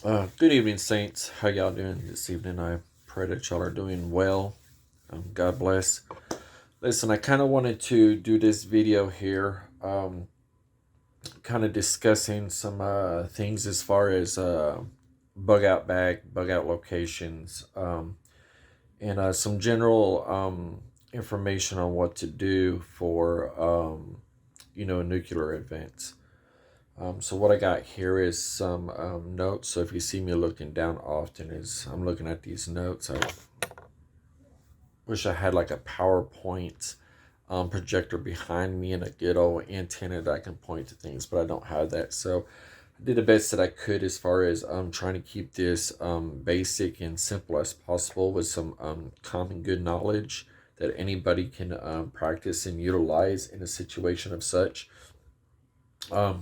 Good evening, Saints. How y'all doing this evening? I pray that y'all are doing well. God bless. Listen, I kind of wanted to do this video here, kind of discussing some things as far as bug out bag, bug out locations, and some general information on what to do for nuclear events. So what I got here is some notes. So if you see me looking down often, is I'm looking at these notes. I wish I had like a PowerPoint projector behind me and a good old antenna that I can point to things, but I don't have that. So I did the best that I could as far as trying to keep this basic and simple as possible with some common good knowledge that anybody can practice and utilize in a situation of such.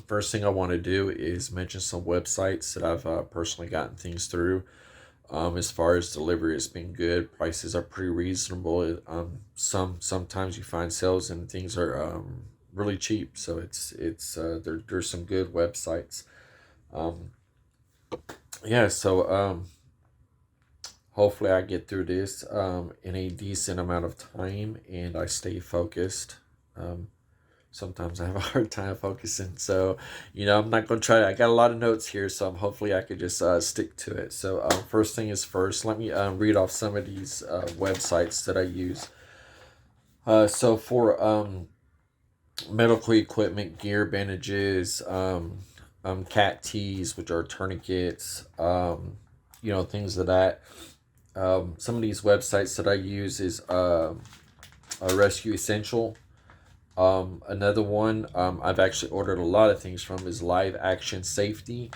First thing I want to do is mention some websites that I've personally gotten things through. As far as delivery, it's been good. Prices are pretty reasonable. Sometimes you find sales and things are really cheap. So there's some good websites. Um, yeah. So hopefully I get through this in a decent amount of time and I stay focused. Sometimes I have a hard time focusing. So, I'm not going to try. I got a lot of notes here, so hopefully I could just stick to it. So, first thing is first, let me read off some of these websites that I use. So, for medical equipment, gear, bandages, cat tees, which are tourniquets, things of that. Some of these websites that I use is Rescue Essential. Another one I've actually ordered a lot of things from is Live Action Safety.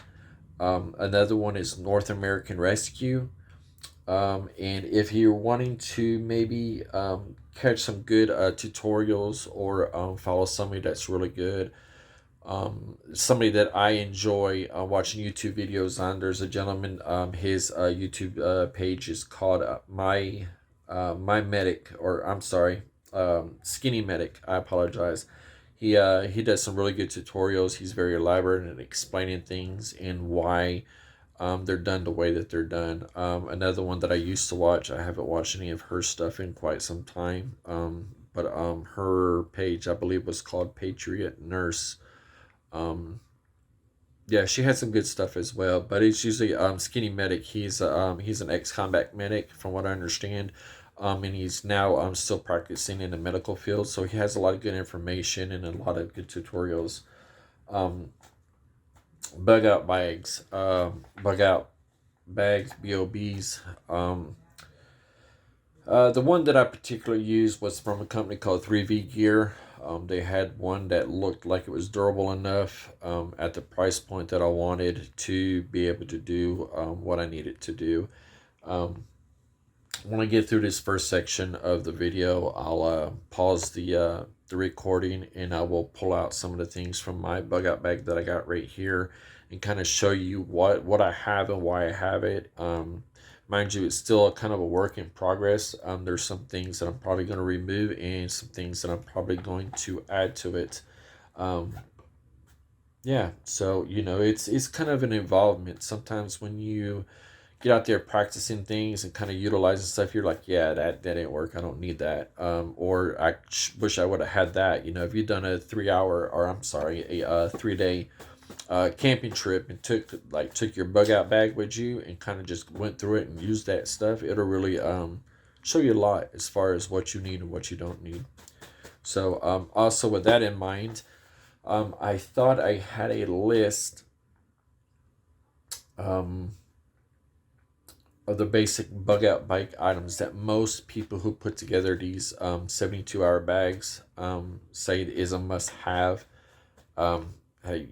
Another one is North American Rescue. And if you're wanting to maybe catch some good tutorials or follow somebody that's really good, somebody that I enjoy watching YouTube videos on, there's a gentleman, his YouTube page is called My Medic, or I'm sorry, Skinny Medic. I apologize. He does some really good tutorials. He's very elaborate in explaining things and why they're done the way that they're done. Another one that I used to watch. I haven't watched any of her stuff in quite some time. But her page, I believe, was called Patriot Nurse. Um, yeah, she had some good stuff as well. But it's usually Skinny Medic. He's an ex-combat medic, from what I understand. And he's now still practicing in the medical field, so he has a lot of good information and a lot of good tutorials. Um, bug out bags, bug out bags, BOBs. The one that I particularly used was from a company called 3V Gear. They had one that looked like it was durable enough at the price point that I wanted to be able to do what I needed to do. When I get through this first section of the video, I'll pause the recording and I will pull out some of the things from my bug out bag that I got right here and kind of show you what I have and why I have it. Mind you, it's still kind of a work in progress. There's some things that I'm probably going to remove and some things that I'm probably going to add to it. Um, yeah, so it's kind of an involvement. Sometimes when you get out there practicing things and kind of utilizing stuff, you're like, yeah, that didn't work. I don't need that. Or I wish I would have had that. If you've done a 3 hour, or I'm sorry, a 3 day camping trip and took your bug out bag with you and kind of just went through it and used that stuff, it'll really show you a lot as far as what you need and what you don't need. So also with that in mind, I thought I had a list of the basic bug out bike items that most people who put together these 72-hour bags say is a must have. Hey,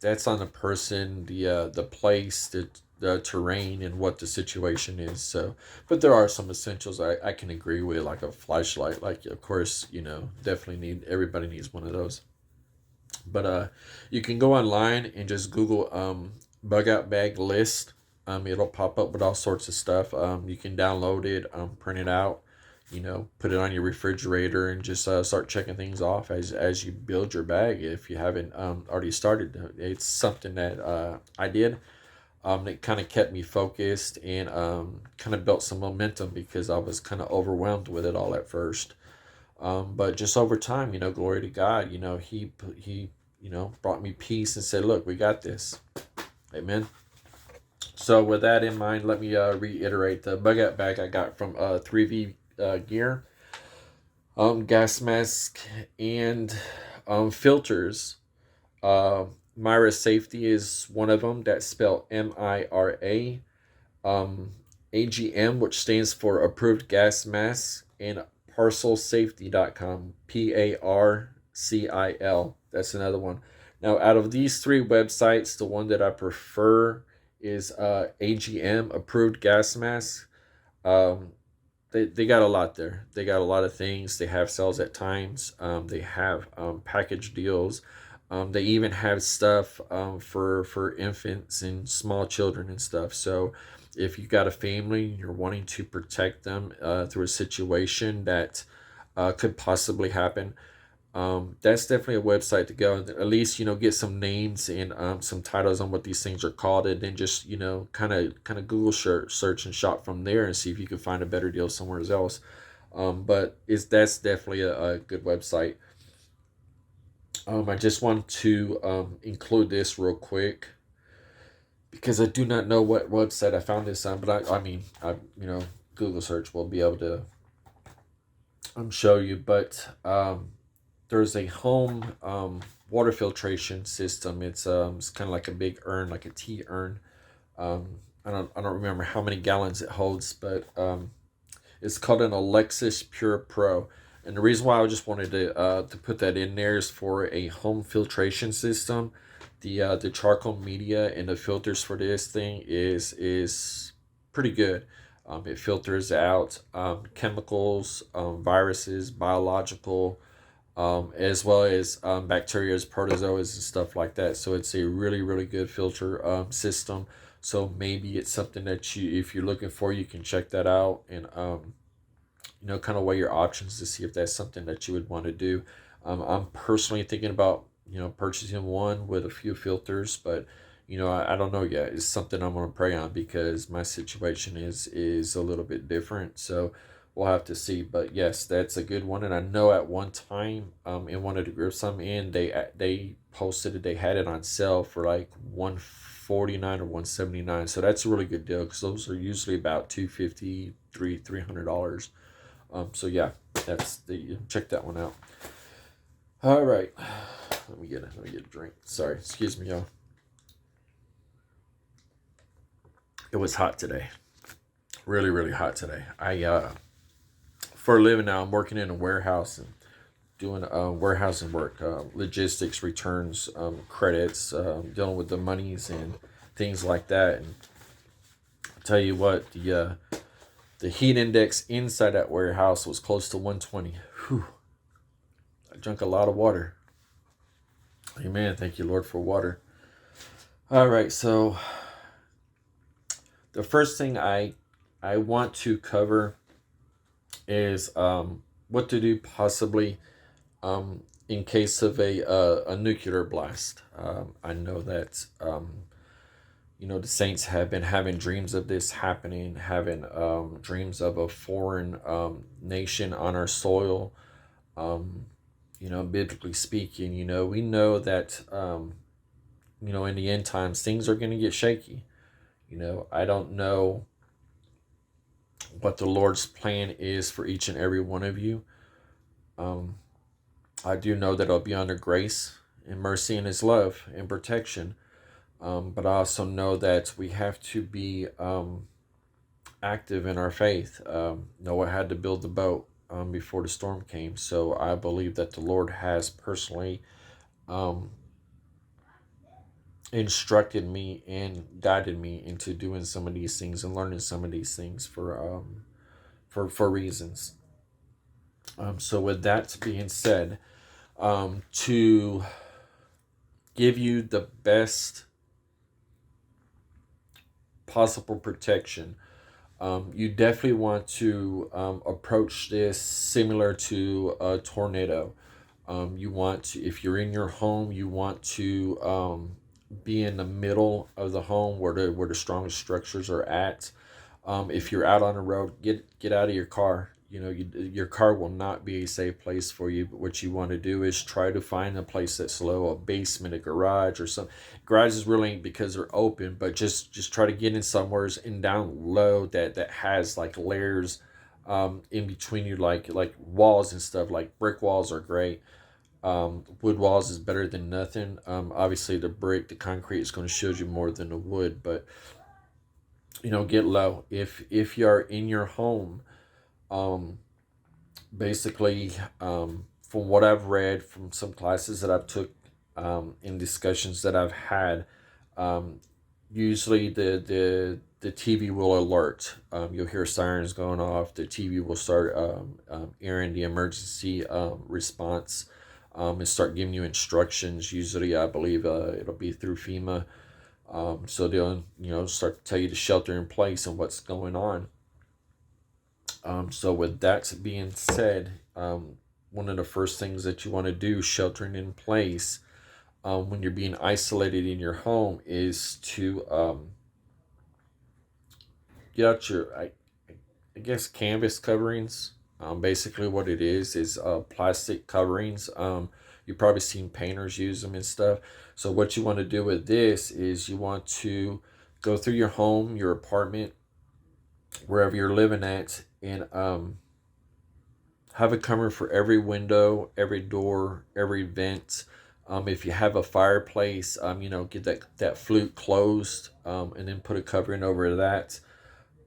that's on the person, the place, the terrain, and what the situation is. So, but there are some essentials I can agree with, like a flashlight. Like, of course, definitely everybody needs one of those. But you can go online and just Google bug out bag list. It'll pop up with all sorts of stuff. You can download it, print it out, put it on your refrigerator and just start checking things off as you build your bag. If you haven't already started, it's something that I did. It kind of kept me focused and kind of built some momentum because I was kind of overwhelmed with it all at first. But just over time, glory to God, he brought me peace and said, "Look, we got this." Amen. So with that in mind, let me reiterate the bug out bag I got from 3V Gear, gas mask and filters. Myra Safety is one of them. That's spelled MIRA. AGM, which stands for Approved Gas Mask, and parcelsafety.com, PARCIL. That's another one. Now, out of these three websites, the one that I prefer is AGM, Approved Gas Mask. They got a lot there. They got a lot of things. They have sales at times. They have package deals. They even have stuff for infants and small children and stuff. So if you got a family, you're wanting to protect them through a situation that could possibly happen, that's definitely a website to go. At least get some names and some titles on what these things are called, and then just kind of Google search and shop from there and see if you can find a better deal somewhere else. But that's definitely a good website. I just want to include this real quick because I do not know what website I found this on, but I Google search will be able to show you. But there's a home water filtration system. It's kind of like a big urn, like a tea urn. I don't remember how many gallons it holds, but it's called an Alexis Pure Pro. And the reason why I just wanted to put that in there is for a home filtration system. The charcoal media and the filters for this thing is pretty good. It filters out chemicals, viruses, biological, as well as bacteria, protozoas, and stuff like that. So it's a really, really good filter system. So maybe it's something that if you're looking for, you can check that out and kind of weigh your options to see if that's something that you would want to do. I'm personally thinking about purchasing one with a few filters, but I don't know yet. It's something I'm going to pray on because my situation is a little bit different. So we'll have to see. But yes, that's a good one. And I know at one time in one of the groups I'm in, they posted it. They had it on sale for like $149 or $179. So that's a really good deal because those are usually about $250, $300. So yeah, check that one out. All right, let me get a drink. Sorry, excuse me, y'all. It was hot today, really, really hot today. For a living now, I'm working in a warehouse and doing warehousing work, logistics, returns, credits, dealing with the monies and things like that. And I'll tell you what, the heat index inside that warehouse was close to 120. Whew. I drank a lot of water. Amen. Thank you, Lord, for water. All right, so the first thing I want to cover is what to do possibly in case of a nuclear blast. I know that the saints have been having dreams of this happening, having dreams of a foreign nation on our soil. Biblically speaking, we know that in the end times things are going to get shaky. I don't know what the Lord's plan is for each and every one of you. I do know that it'll be under grace and mercy and His love and protection. But I also know that we have to be active in our faith. Noah had to build the boat before the storm came. So I believe that the Lord has personally instructed me and guided me into doing some of these things and learning some of these things for reasons. So with that being said, to give you the best possible protection, you definitely want to approach this similar to a tornado. You want to, if you're in your home, you want to be in the middle of the home where the strongest structures are at. If you're out on the road, get out of your car. Your car will not be a safe place for you. But what you want to do is try to find a place that's low, a basement, a garage, or some. Garages really ain't because they're open, but just try to get in somewheres and down low that has like layers, in between you, like walls and stuff. Like brick walls are great. Wood walls is better than nothing. Obviously the brick, the concrete is going to shield you more than the wood, but get low. If you're in your home, um, basically, from what I've read from some classes that I've took, in discussions that I've had, um, usually the TV will alert. You'll hear sirens going off. The TV will start, airing the emergency, response, and start giving you instructions. Usually, I believe, it'll be through FEMA. So they'll start to tell you to shelter in place and what's going on. So with that being said, one of the first things that you want to do, sheltering in place, when you're being isolated in your home, is to, get out your, I guess, canvas coverings. Basically, what it is plastic coverings. You've probably seen painters use them and stuff. So what you want to do with this is you want to go through your home, your apartment, wherever you're living at, and have a cover for every window, every door, every vent. If you have a fireplace, get that flute closed, and then put a covering over that.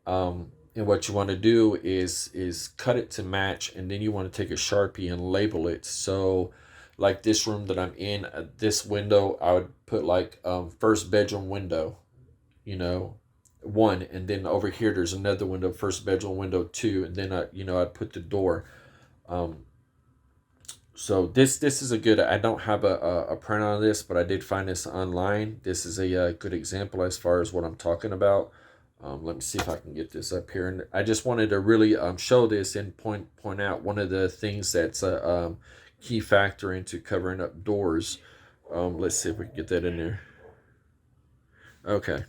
And what you want to do is cut it to match, and then you want to take a Sharpie and label it. So, like this room that I'm in, this window, I would put like, first bedroom window, one, and then over here there's another window, first bedroom window two, and then I'd put the door. Um, so this is a good. I don't have a print on this, but I did find this online. This is a, good example as far as what I'm talking about. Let me see if I can get this up here. And I just wanted to really, show this and point out one of the things that's a, key factor into covering up doors. Let's see if we can get that in there. Okay.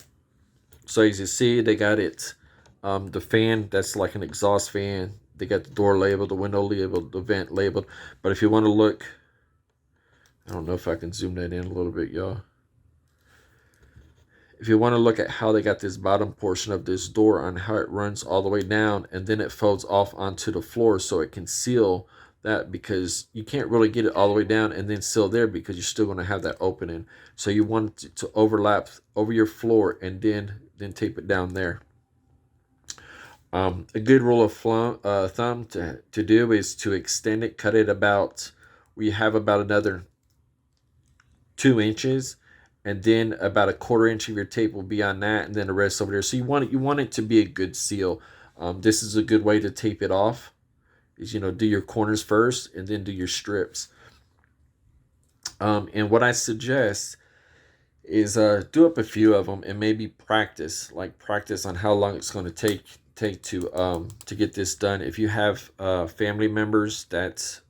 So as you see, they got it. The fan, that's like an exhaust fan. They got the door labeled, the window labeled, the vent labeled. But if you want to look, I don't know if I can zoom that in a little bit, y'all. If you want to look at how they got this bottom portion of this door on how it runs all the way down, and then it folds off onto the floor so it can seal that, because you can't really get it all the way down and then seal there because you're still going to have that opening. So you want it to overlap over your floor and then tape it down there. A good rule of thumb to do is to extend it, cut it about, we have about another 2 inches, and then about a 1/4 inch of your tape will be on that, and then the rest over there. So you want it to be a good seal. This is a good way to tape it off. Is do your corners first and then do your strips. And what I suggest is, do up a few of them and maybe practice on how long it's going to take to get this done. If you have, family members that,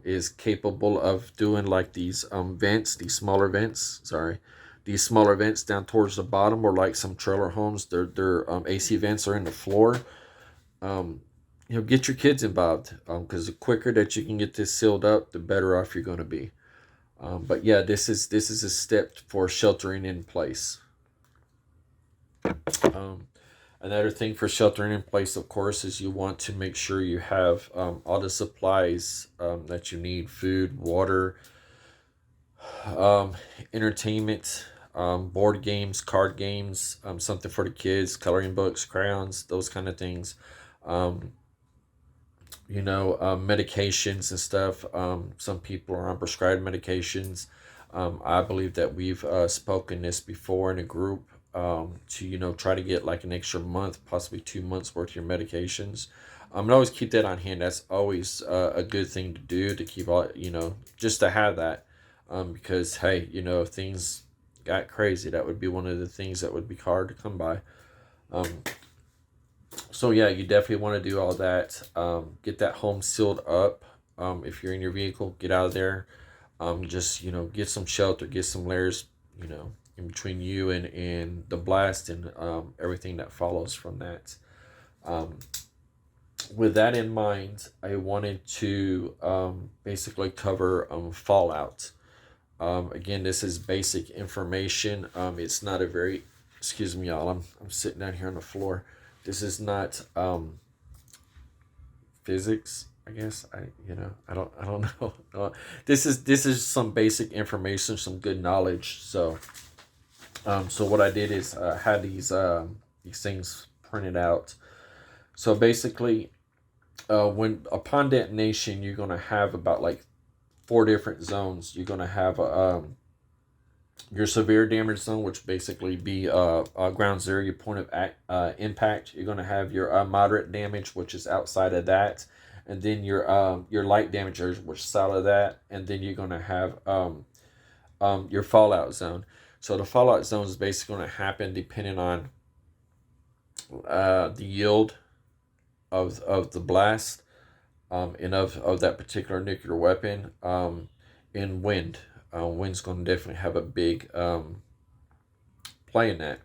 is capable of doing like these, vents, these smaller vents down towards the bottom, or like some trailer homes, their AC vents are in the floor. Get your kids involved, because the quicker that you can get this sealed up, the better off you're going to be. But yeah, this is a step for sheltering in place. Another thing for sheltering in place, of course, is you want to make sure you have, all the supplies, that you need: food, water, um, entertainment, board games, card games, something for the kids, coloring books, crayons, those kind of things. Um, medications and stuff. Some people are on prescribed medications. I believe that we've, spoken this before in a group, to try to get like an extra month, possibly 2 months worth of your medications. And always keep that on hand. That's always, a good thing to do, to keep all, just to have that. Because hey, if things got crazy, that would be one of the things that would be hard to come by. Um, so yeah, you definitely want to do all that. Get that home sealed up. If you're in your vehicle, get out of there. Just get some shelter, get some layers, in between you and the blast and everything that follows from that. With that in mind, I wanted to basically cover fallout. Again, this is basic information. It's not a very, excuse me, y'all. I'm sitting down here on the floor. This is not physics. I guess I don't know. This is some basic information, some good knowledge. So what I did is had these things printed out. So basically, when upon detonation, you're gonna have about like 4 different zones. You're gonna have your severe damage zone, which basically be ground zero, your point of impact. You're gonna have your moderate damage, which is outside of that, and then your light damage, which is out of that, and then you're gonna have your fallout zone. So the fallout zone is basically going to happen depending on the yield of the blast and of that particular nuclear weapon, and wind. Wind's going to definitely have a big play in that.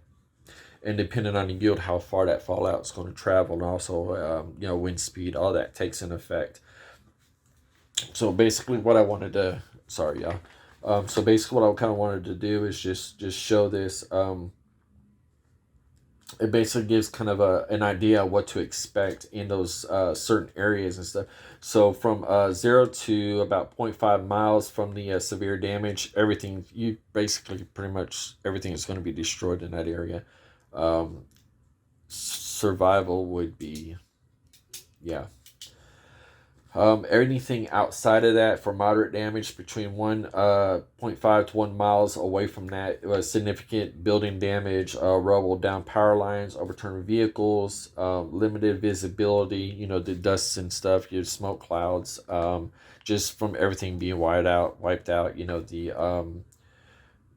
And depending on the yield, how far that fallout is going to travel, and also wind speed, all that takes in effect. So basically, what I wanted to, sorry y'all. So basically, what I kind of wanted to do is just show this. It basically gives kind of an idea of what to expect in those certain areas and stuff. So from 0 to about 0.5 miles from the severe damage, everything, you basically pretty much everything is going to be destroyed in that area. Survival would be, yeah. Anything outside of that for moderate damage between 1.5 to 1 miles away from that, significant building damage, rubble down power lines, overturned vehicles, limited visibility, the dust and stuff, your smoke clouds, just from everything being wiped out,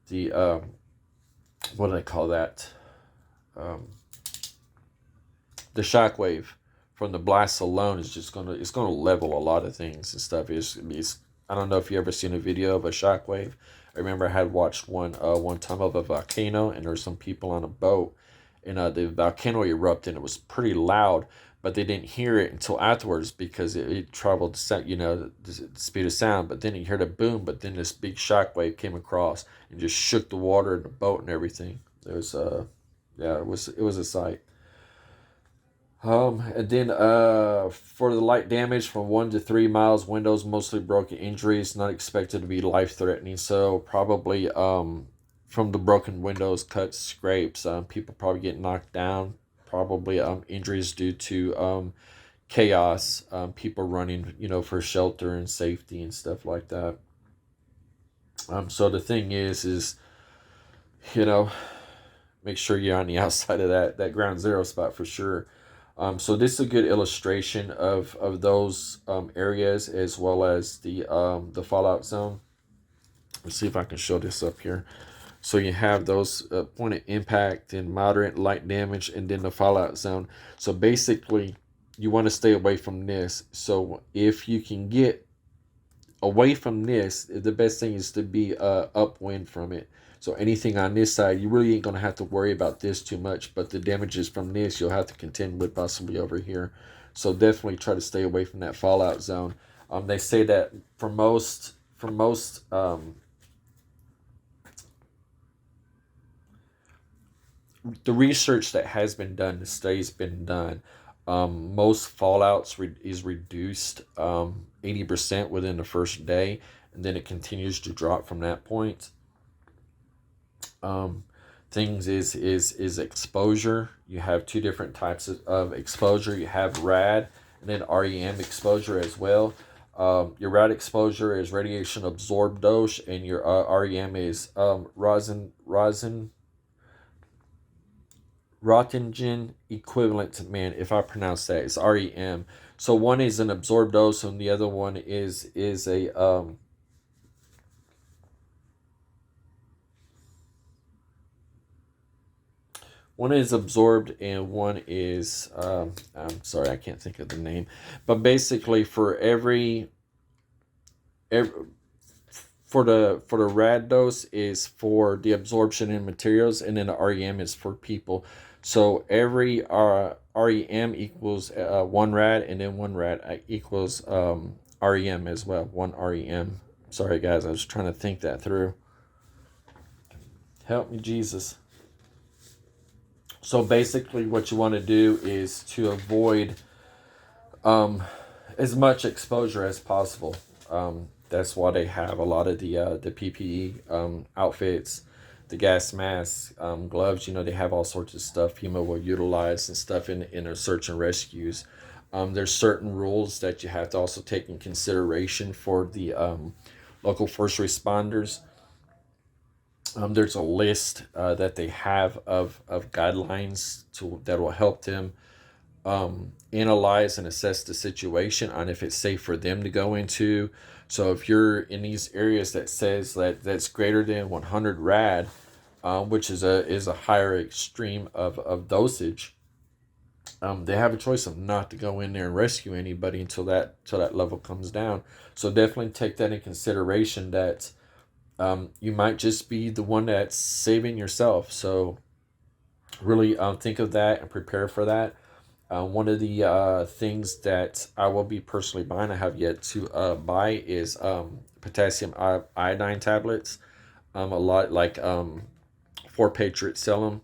the what do they call that? The shockwave from the blast alone is just gonna level a lot of things and stuff. It's I don't know if you ever seen a video of a shockwave. I remember I had watched one time of a volcano, and there were some people on a boat, and the volcano erupted, and it was pretty loud, but they didn't hear it until afterwards because it traveled the speed of sound. But then you heard a boom, but then this big shockwave came across and just shook the water in the boat and everything. It was it was a sight. And then for the light damage from 1 to 3 miles, windows mostly broken, injuries not expected to be life threatening. So probably from the broken windows, cuts, scrapes, people probably get knocked down. Probably injuries due to chaos, people running for shelter and safety and stuff like that. So the thing is make sure you're on the outside of that ground zero spot for sure. So this is a good illustration of those areas, as well as the fallout zone. Let's see if I can show this up here. So you have those point of impact and moderate light damage, and then the fallout zone. So basically, you want to stay away from this. So if you can get away from this, the best thing is to be upwind from it. So anything on this side, you really ain't going to have to worry about this too much. But the damages from this, you'll have to contend with possibly over here. So definitely try to stay away from that fallout zone. They say that for most the research that has been done, the study's been done, most fallouts is reduced 80% within the first day, and then it continues to drop from that point. Things is exposure. You have 2 different types of exposure. You have rad and then REM exposure as well. Your rad exposure is radiation absorbed dose, and your REM is Röntgen equivalent. Man, if I pronounce that, it's REM. So one is an absorbed dose, and the other one is a one is absorbed, and one is I'm sorry, I can't think of the name, but basically for every for the rad dose is for the absorption in materials, and then the REM is for people. So every REM equals 1 rad, and then 1 rad equals REM as well. 1 REM. Sorry guys, I was trying to think that through. Help me, Jesus. So basically, what you want to do is to avoid as much exposure as possible. That's why they have a lot of the PPE outfits, the gas masks, gloves. They have all sorts of stuff FEMA will utilize and stuff in their search and rescues. There's certain rules that you have to also take in consideration for the local first responders. There's a list that they have of guidelines that will help them analyze and assess the situation on if it's safe for them to go into. So if you're in these areas that says that's greater than 100 rad, which is a higher extreme of dosage, they have a choice of not to go in there and rescue anybody until that level comes down. So definitely take that in consideration, that you might just be the one that's saving yourself. So really think of that and prepare for that. One of the things that I will be personally buying, I have yet to buy, is potassium iodine tablets. A lot like 4Patriot sell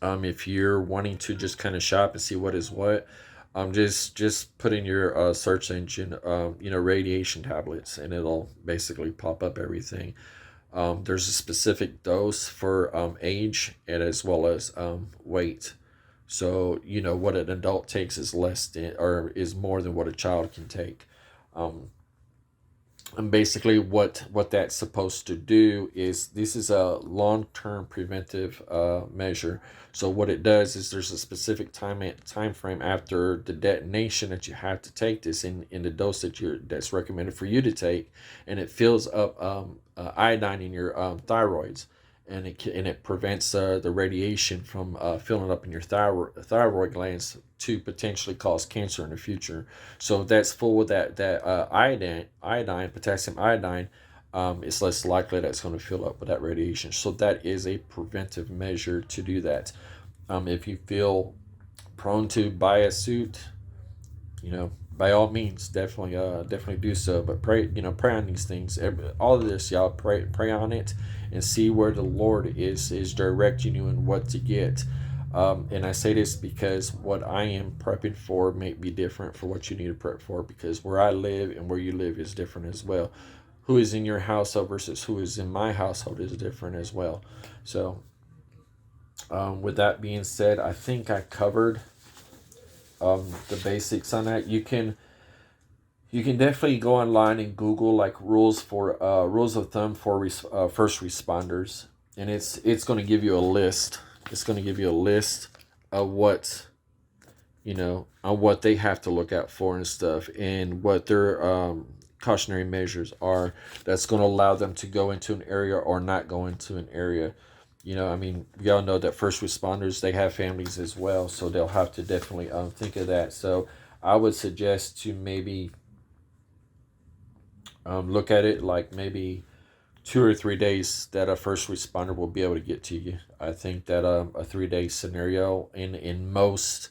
them. If you're wanting to just kind of shop and see what is what, just put in your search engine, radiation tablets, and it'll basically pop up everything. There's a specific dose for age and as well as weight. So what an adult takes is less than, or is more than what a child can take. And basically what that's supposed to do is, this is a long-term preventive measure. So what it does is, there's a specific time frame after the detonation that you have to take this in the dose that's recommended for you to take, and it fills up iodine in your thyroids, and it prevents the radiation from filling up in your thyroid glands to potentially cause cancer in the future. So if that's full with that iodine, potassium iodine, it's less likely that's going to fill up with that radiation. So that is a preventive measure to do that. If you feel prone to buy a suit, by all means, definitely do so. But pray on these things. All of this, y'all, pray on it and see where the Lord is directing you and what to get. And I say this because what I am prepping for may be different for what you need to prep for, because where I live and where you live is different as well. Who is in your household versus who is in my household is different as well. So with that being said, I think I covered the basics on that. You can definitely go online and Google like rules of thumb for first responders, and it's going to give you a list. It's going to give you a list of what on what they have to look out for and stuff, and what their cautionary measures are that's going to allow them to go into an area or not go into an area. We all know that first responders, they have families as well, so they'll have to definitely think of that. So I would suggest to maybe look at it like maybe 2 or 3 days that a first responder will be able to get to you. I think that a 3-day scenario in most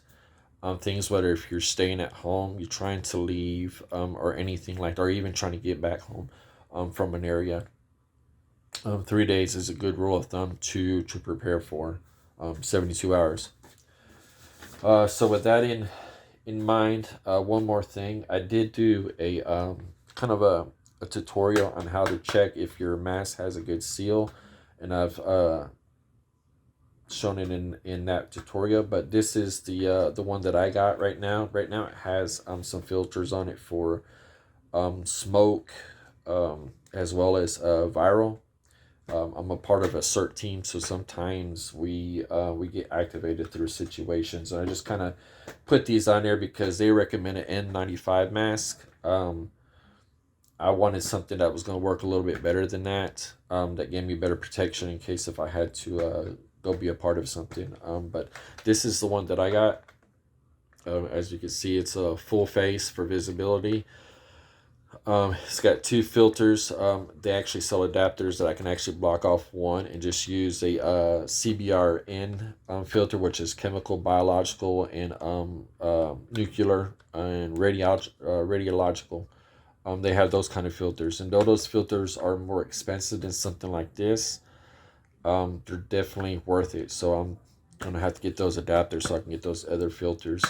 things, whether if you're staying at home, you're trying to leave, or anything like that, or even trying to get back home from an area, 3 days is a good rule of thumb to prepare for. 72 hours. So with that in mind, one more thing, I did do a kind of a tutorial on how to check if your mask has a good seal, and I've shown it in that tutorial. But this is the one that I got right now. Right now it has some filters on it for smoke, as well as viral. I'm a part of a CERT team, so sometimes we get activated through situations, and I just kind of put these on there because they recommend an N95 mask. I wanted something that was going to work a little bit better than that, that gave me better protection in case if I had to go be a part of something. But this is the one that I got. As you can see, it's a full face for visibility. It's got two filters. They actually sell adapters that I can actually block off one and just use a CBRN filter, which is chemical, biological, and nuclear and radiological. They have those kind of filters, and though those filters are more expensive than something like this, they're definitely worth it. So I'm gonna have to get those adapters so I can get those other filters.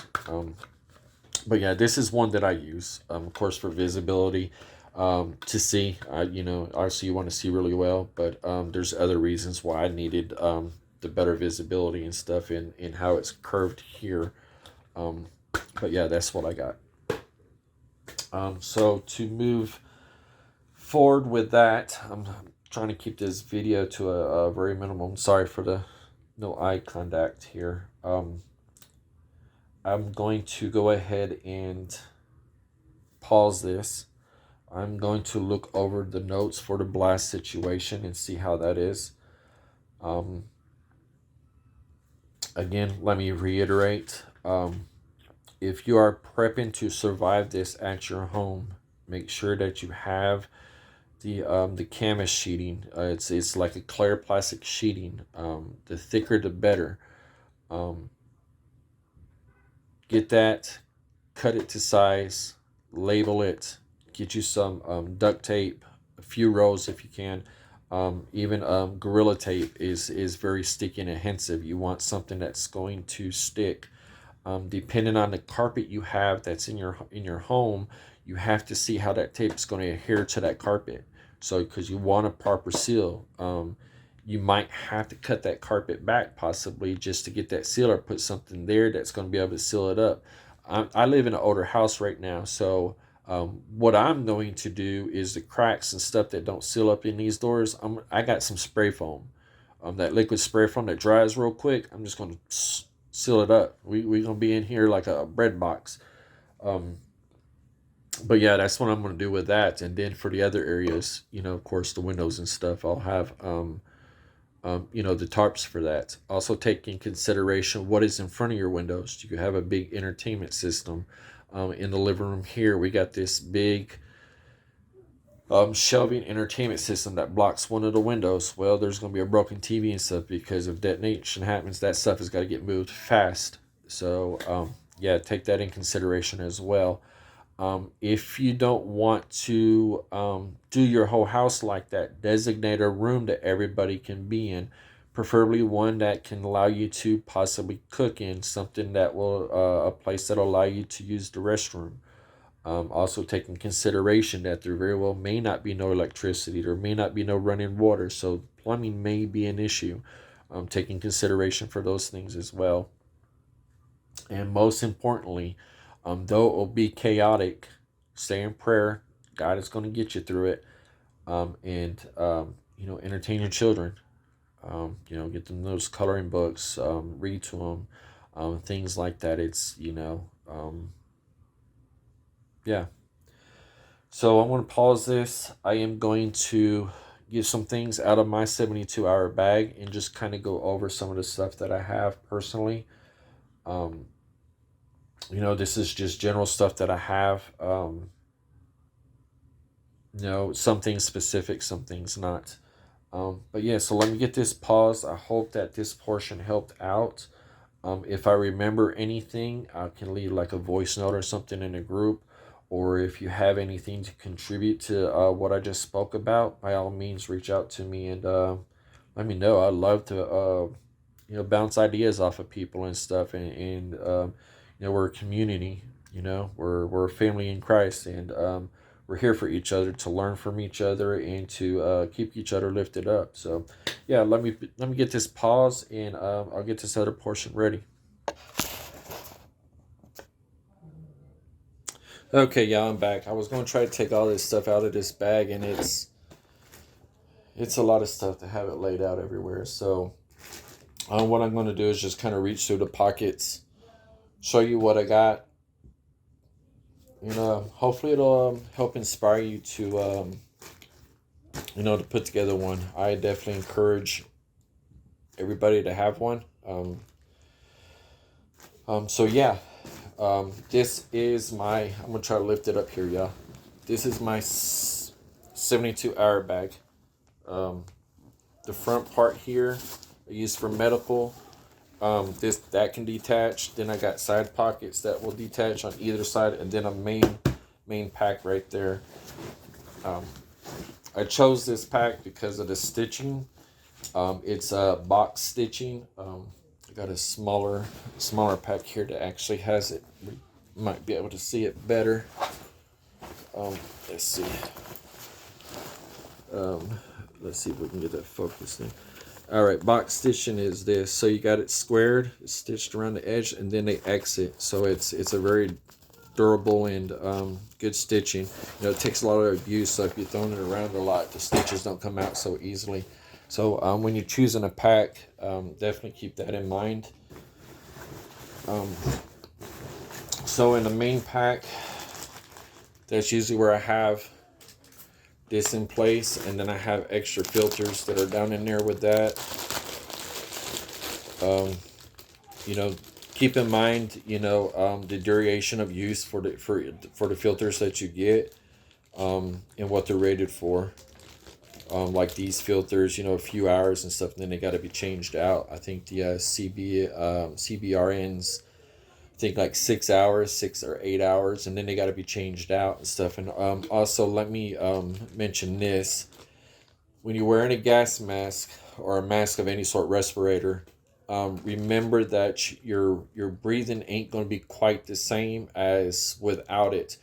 But yeah, this is one that I use, of course, for visibility, to see. Obviously you want to see really well, but there's other reasons why I needed the better visibility and stuff in how it's curved here. But yeah, that's what I got. So to move forward with that, I'm trying to keep this video to a very minimum. Sorry for the no eye contact here. I'm going to go ahead and pause this. I'm going to look over the notes for the blast situation and see how that is. Again, let me reiterate. If you are prepping to survive this at your home, make sure that you have the canvas sheeting. It's like a clear plastic sheeting. The thicker, the better. Get that, cut it to size, label it, get you some duct tape, a few rows if you can. Even Gorilla Tape is very sticky and adhesive. You want something that's going to stick. Depending on the carpet you have that's in your home, you have to see how that tape is going to adhere to that carpet. So because you want a proper seal, you might have to cut that carpet back possibly just to get that seal, or put something there that's going to be able to seal it up. I live in an older house right now, so what I'm going to do is the cracks and stuff that don't seal up in these doors, I got some spray foam, that liquid spray foam that dries real quick. I'm just going to seal it up. We're going to be in here like a bread box. But yeah, that's what I'm going to do with that. And then for the other areas, of course, the windows and stuff, I'll have the tarps for that. Also take in consideration what is in front of your windows. Do you have a big entertainment system? In the living room here, we got this big shelving entertainment system that blocks one of the windows. Well, there's going to be a broken TV and stuff, because if detonation happens, that stuff has got to get moved fast. So yeah, take that in consideration as well. If you don't want to do your whole house like that, designate a room that everybody can be in, preferably one that can allow you to possibly cook in, something that will a place that will allow you to use the restroom. Also take in consideration that there very well may not be no electricity, there may not be no running water, so plumbing may be an issue. Taking consideration for those things as well. And most importantly, though it will be chaotic, stay in prayer. God is going to get you through it. And entertain your children. Get them those coloring books, read to them, things like that. It's, yeah. So I'm going to pause this. I am going to get some things out of my 72-hour bag and just kind of go over some of the stuff that I have personally. This is just general stuff that I have. Some things specific, some things not. But yeah, so let me get this paused. I hope that this portion helped out. If I remember anything, I can leave like a voice note or something in a group. Or if you have anything to contribute to what I just spoke about, by all means, reach out to me and let me know. I'd love to, bounce ideas off of people and stuff. And we're a community. We're a family in Christ, and we're here for each other, to learn from each other, and to keep each other lifted up. So, yeah, let me get this pause, and I'll get this other portion ready. Okay, yeah, I'm back. I was going to try to take all this stuff out of this bag, and it's a lot of stuff to have it laid out everywhere. So what I'm going to do is just kind of reach through the pockets, show you what I got. Hopefully it'll help inspire you to, to put together one. I definitely encourage everybody to have one. So yeah. This is I'm going to try to lift it up here, y'all. This is my 72-hour bag. The front part here I use for medical. That can detach. Then I got side pockets that will detach on either side, and then a main pack right there. I chose this pack because of the stitching. It's box stitching. I got a smaller pack here that actually has it. We might be able to see it better. Let's see. Let's see if we can get that focused in. All right, box stitching is this. So you got it squared, stitched around the edge, and then they exit. So it's a very durable and good stitching. You know, it takes a lot of abuse. So if you're throwing it around a lot, the stitches don't come out so easily. So when you're choosing a pack, definitely keep that in mind. So in the main pack, that's usually where I have this in place, and then I have extra filters that are down in there with that. You know, keep in mind, you know, the duration of use for the filters that you get, and what they're rated for. Like these filters, you know, a few hours and stuff, and then they got to be changed out. I think the CBRNs, I think like 6 hours, 6 or 8 hours, and then they got to be changed out and stuff. And also, let me mention this: when you're wearing a gas mask or a mask of any sort, respirator, remember that your breathing ain't going to be quite the same as without it.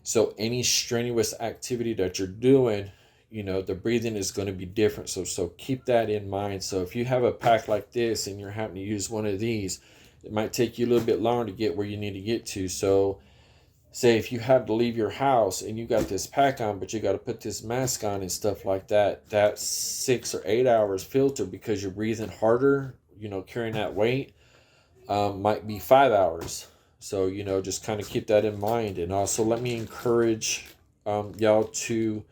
So any strenuous activity that you're doing, you know, the breathing is going to be different. So keep that in mind. So if you have a pack like this and you're having to use one of these, it might take you a little bit longer to get where you need to get to. So say if you have to leave your house and you got this pack on, but you got to put this mask on and stuff like that, that 6 or 8 hours filter, because you're breathing harder, you know, carrying that weight, might be 5 hours. So, you know, just kind of keep that in mind. And also let me encourage y'all to,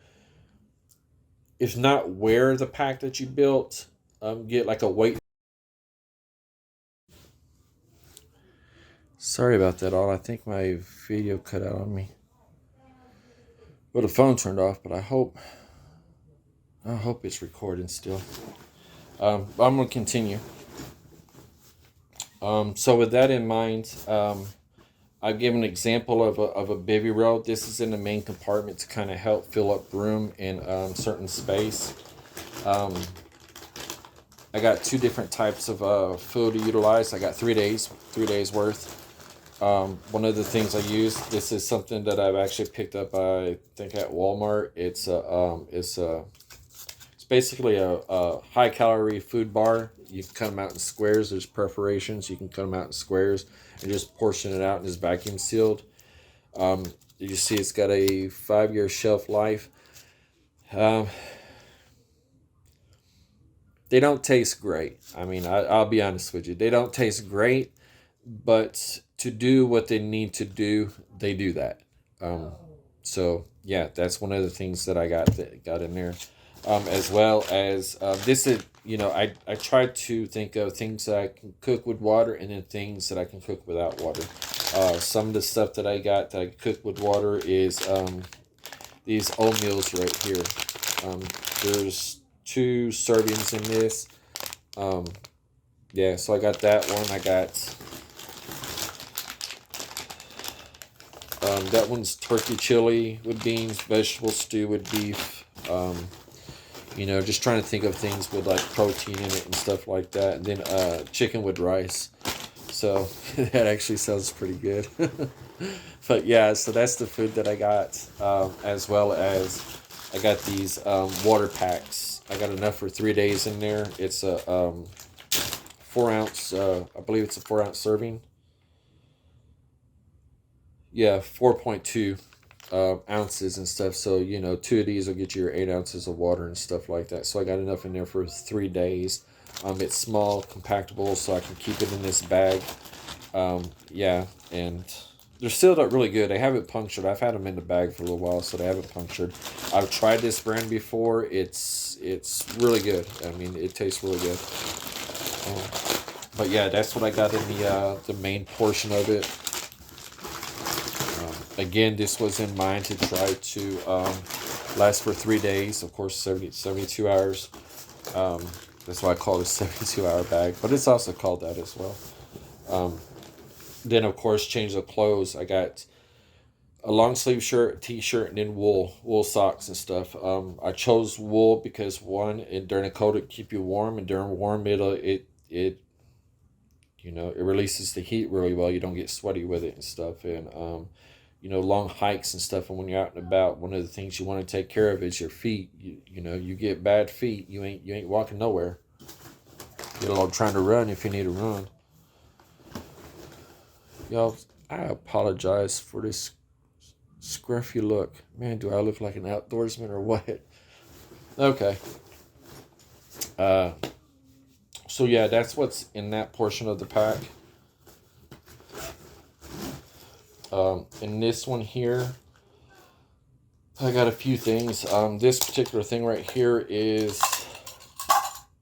if not wear the pack that you built, get like a weight. Sorry about that, all. I think my video cut out on me. Well, the phone turned off, but I hope it's recording still. I'm gonna continue. So with that in mind, I've given an example of a bivy roll. This is in the main compartment to kind of help fill up room in certain space. I got 2 different types of food to utilize. I got 3 days worth. One of the things I use, this is something that I've actually picked up, I think, at Walmart. It's basically a high calorie food bar. You can cut them out in squares. There's perforations. You can cut them out in squares and just portion it out, and it's vacuum sealed. You see it's got a 5-year shelf life. They don't taste great. I mean, I'll be honest with you. They don't taste great, but to do what they need to do, they do that. So yeah, that's one of the things that I got in there. As well as this is, you know, I tried to think of things that I can cook with water, and then things that I can cook without water. Some of the stuff that I got that I cook with water is these oatmeals right here. There's 2 servings in this. Yeah, so I got that one. I got that one's turkey chili with beans, vegetable stew with beef. You know, just trying to think of things with like protein in it and stuff like that. And then chicken with rice. So that actually sounds pretty good. But yeah, so that's the food that I got, as well as I got these water packs. I got enough for 3 days in there. It's a 4 ounce, I believe it's a 4 ounce serving. Yeah, 4.2 ounces and stuff. So, you know, 2 of these will get you your 8 ounces of water and stuff like that. So I got enough in there for 3 days. It's small, compactable, so I can keep it in this bag. Yeah, and they're still not really good. They haven't punctured. I've had them in the bag for a little while, so they haven't punctured. I've tried this brand before. It's really good. I mean, it tastes really good. But yeah, that's what I got in the main portion of it. Again, this was in mind to try to last for 3 days. Of course, 72 hours. That's why I call it a 72-hour bag. But it's also called that as well. Then, of course, change the clothes. I got a long sleeve shirt, t-shirt, and then wool socks and stuff. I chose wool because one, during the cold it keep you warm, and during warm it it releases the heat really well. You don't get sweaty with it and stuff. And long hikes and stuff. And when you're out and about, one of the things you want to take care of is your feet. You get bad feet, you ain't walking nowhere. Get a little trying to run if you need to run. Y'all, I apologize for this scruffy look. Man, do I look like an outdoorsman or what? Okay. So yeah, that's what's in that portion of the pack. In this one here, I got a few things. This particular thing right here is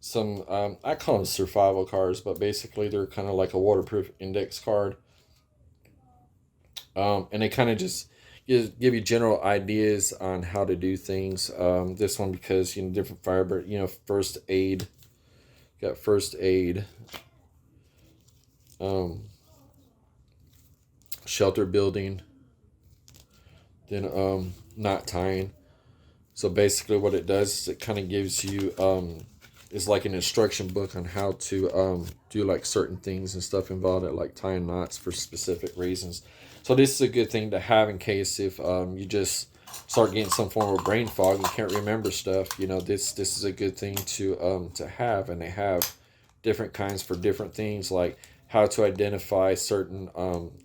some, I call them survival cards, but basically they're kind of like a waterproof index card. And they kind of just give you general ideas on how to do things. This one, because, different fiber, first aid. Got first aid. Shelter building. Then knot tying. So basically what it does is it kind of gives you it's like an instruction book on how to do like certain things and stuff involved at like tying knots for specific reasons. So this is a good thing to have in case if you just start getting some form of brain fog and can't remember stuff. This is a good thing to have. And they have different kinds for different things, like how to identify certain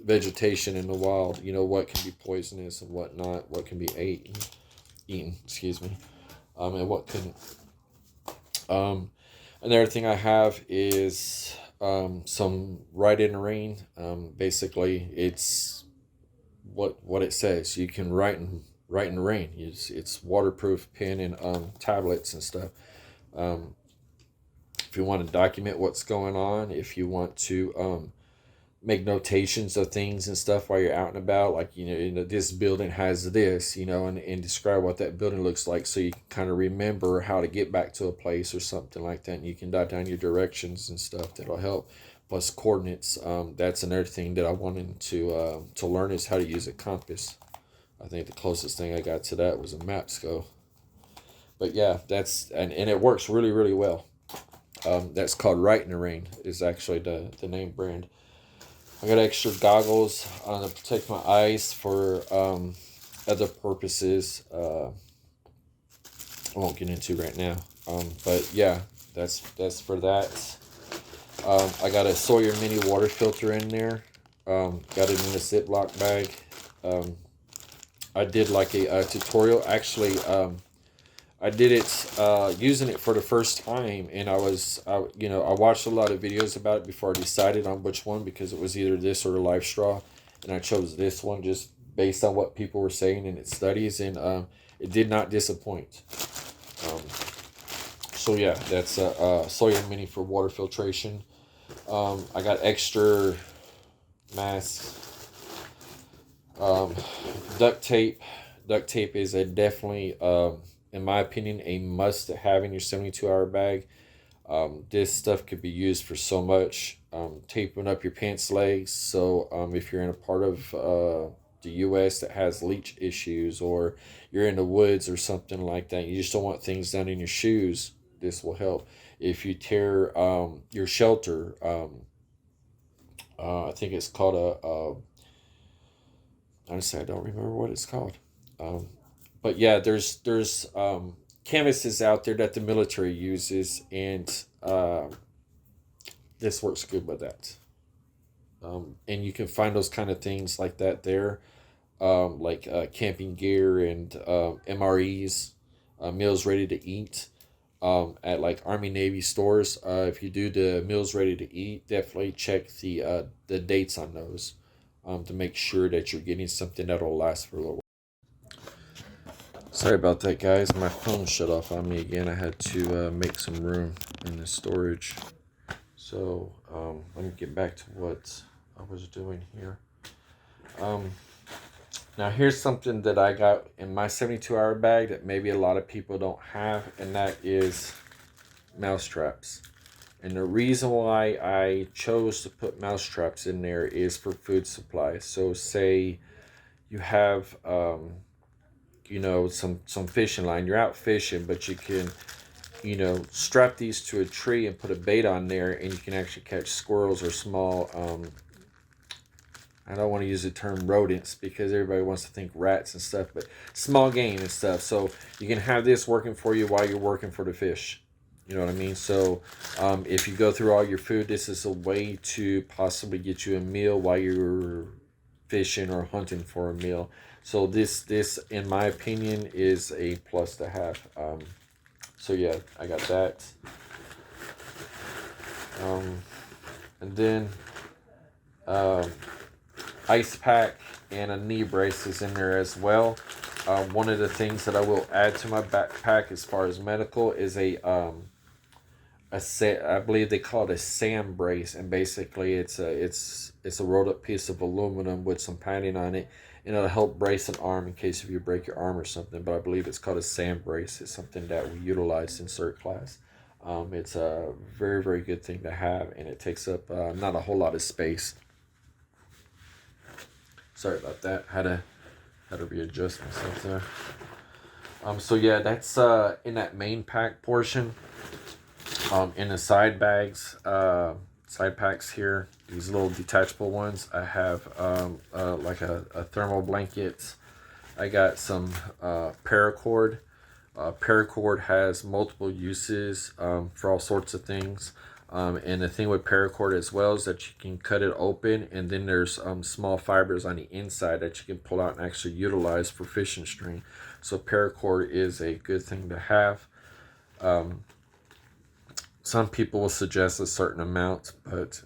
vegetation in the wild. What can be poisonous and what not, what can be eaten, excuse me, and what couldn't. Another thing I have is some Write in the Rain. Basically, it's what it says. You can write in the rain. It's waterproof pen and tablets and stuff. If you want to document what's going on, if you want to make notations of things and stuff while you're out and about, like this building has this, and describe what that building looks like, so you can kind of remember how to get back to a place or something like that. And you can jot down your directions and stuff. That'll help. Plus coordinates. That's another thing that I wanted to learn, is how to use a compass. I think the closest thing I got to that was a map scope. But yeah, that's and it works really, really well. That's called Write in the Rain, is actually the name brand. I got extra goggles to protect my eyes for other purposes. I won't get into right now. But yeah, that's for that. I got a Sawyer mini water filter in there. Got it in a Ziploc bag. I did like a tutorial. Actually, I did it using it for the first time, and I watched a lot of videos about it before I decided on which one, because it was either this or the Life Straw, and I chose this one just based on what people were saying in its studies, and it did not disappoint. So yeah, that's a Sawyer Mini for water filtration. I got extra masks. Duct tape. Duct tape is definitely, in my opinion, a must to have in your 72-hour bag. This stuff could be used for so much. Taping up your pants legs. So if you're in a part of the U.S. that has leech issues, or you're in the woods or something like that, you just don't want things down in your shoes, this will help. If you tear your shelter, I think it's called honestly, I don't remember what it's called. But yeah, there's canvases out there that the military uses, and this works good with that. And you can find those kind of things like that there, like camping gear and MREs, meals ready to eat, at like Army Navy stores. If you do the meals ready to eat, definitely check the dates on those, to make sure that you're getting something that'll last for a little while. Sorry about that, guys. My phone shut off on me again. I had to make some room in the storage. So let me get back to what I was doing here. Now here's something that I got in my 72-hour bag that maybe a lot of people don't have, and that is mouse traps. And the reason why I chose to put mouse traps in there is for food supply. So say you have some fishing line, you're out fishing, but you can strap these to a tree and put a bait on there, and you can actually catch squirrels or small I don't want to use the term rodents because everybody wants to think rats and stuff, but small game and stuff. So you can have this working for you while you're working for the fish. You know what I mean? So if you go through all your food, this is a way to possibly get you a meal while you're fishing or hunting for a meal. So this in my opinion is a plus to have. So yeah, I got that. And then ice pack and a knee brace is in there as well. One of the things that I will add to my backpack as far as medical is I believe they call it a SAM brace, and basically it's a rolled up piece of aluminum with some padding on it, and it'll help brace an arm in case if you break your arm or something. But I believe it's called a SAM brace. It's something that we utilized in CERT class. It's a very, very good thing to have, and it takes up not a whole lot of space. Sorry about that. Had to readjust myself there. So yeah, that's in that main pack portion. In the side bags, side packs here, these little detachable ones, I have like a thermal blanket. I got some paracord. Paracord has multiple uses for all sorts of things. And the thing with paracord as well is that you can cut it open, and then there's small fibers on the inside that you can pull out and actually utilize for fishing string. So paracord is a good thing to have. Some people will suggest a certain amount, but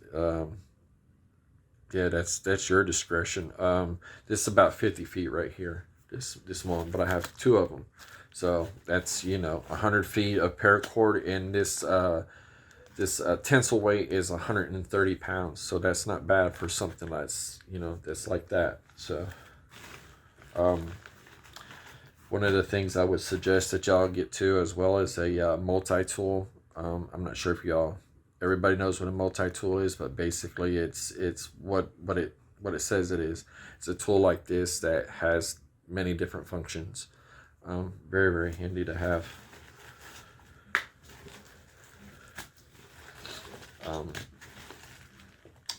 yeah, that's your discretion. This is about 50 feet right here, this one, but I have two of them. So that's 100 feet of paracord, and this tensile weight is 130 pounds, so that's not bad for something that's that's like that. So one of the things I would suggest that y'all get to as well is a multi-tool. I'm not sure if everybody knows what a multi-tool is, but basically it's what it says it is. It's a tool like this that has many different functions. Very, very handy to have.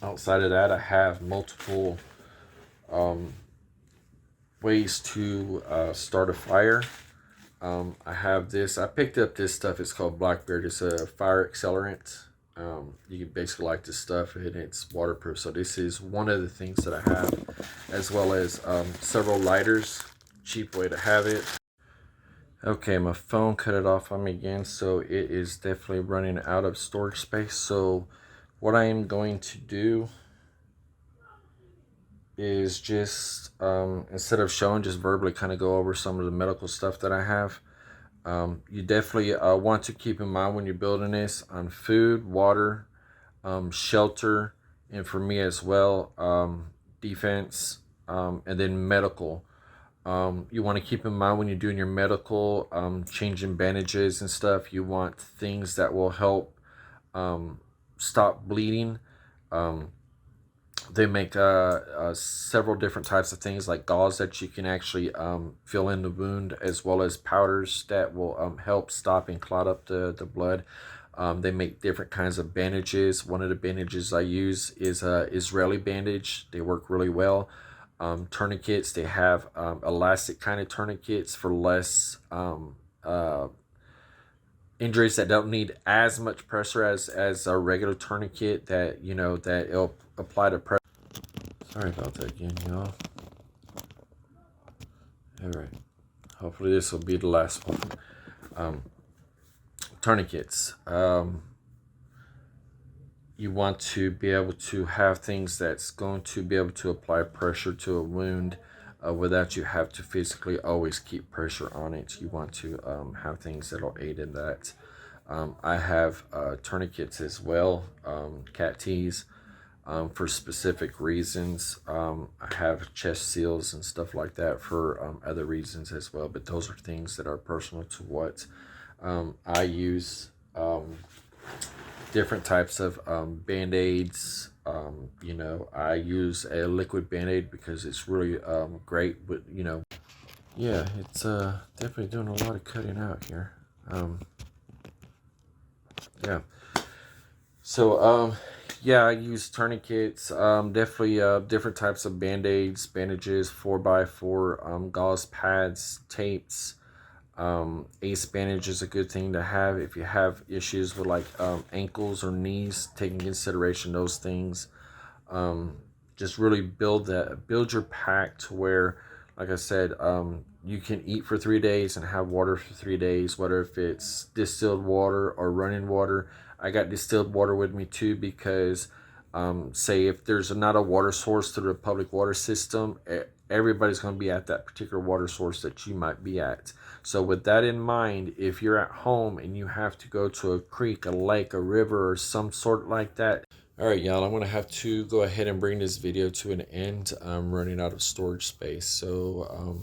Outside of that, I have multiple ways to start a fire. I have this. I picked up this stuff. It's called Blackbeard. It's a fire accelerant. You can basically light this stuff, and it's waterproof. So this is one of the things that I have, as well as several lighters. Cheap way to have it. Okay, my phone cut it off on me again, so it is definitely running out of storage space. So what I am going to do is just instead of showing, just verbally kind of go over some of the medical stuff that I have. You definitely want to keep in mind when you're building this on food, water, shelter, and for me as well, defense, and then medical. You want to keep in mind when you're doing your medical, changing bandages and stuff, you want things that will help stop bleeding. They make several different types of things like gauze that you can actually fill in the wound, as well as powders that will help stop and clot up the blood. They make different kinds of bandages. One of the bandages I use is a Israeli bandage. They work really well. Tourniquets, they have elastic kind of tourniquets for less injuries that don't need as much pressure as a regular tourniquet that that it'll apply to pressure. Sorry about that again, y'all. All right, hopefully this will be the last one. Tourniquets, you want to be able to have things that's going to be able to apply pressure to a wound without you have to physically always keep pressure on it. You want to have things that will aid in that. I have tourniquets as well, cat tees. for specific reasons. I have chest seals and stuff like that for other reasons as well, but those are things that are personal to what I use. Different types of band-aids. I use a liquid band-aid because it's really great, but yeah, it's definitely doing a lot of cutting out here. Yeah. So yeah, I use tourniquets, definitely different types of band-aids, bandages, 4x4, gauze pads, tapes. Ace bandage is a good thing to have if you have issues with like ankles or knees. Take in consideration those things. Just really build your pack to where, like I said, you can eat for 3 days and have water for 3 days, whether if it's distilled water or running water. I got distilled water with me too because say if there's not a water source through the public water system, everybody's going to be at that particular water source that you might be at. So with that in mind, if you're at home and you have to go to a creek, a lake, a river, or some sort like that. All right, y'all, I'm going to have to go ahead and bring this video to an end. I'm running out of storage space. So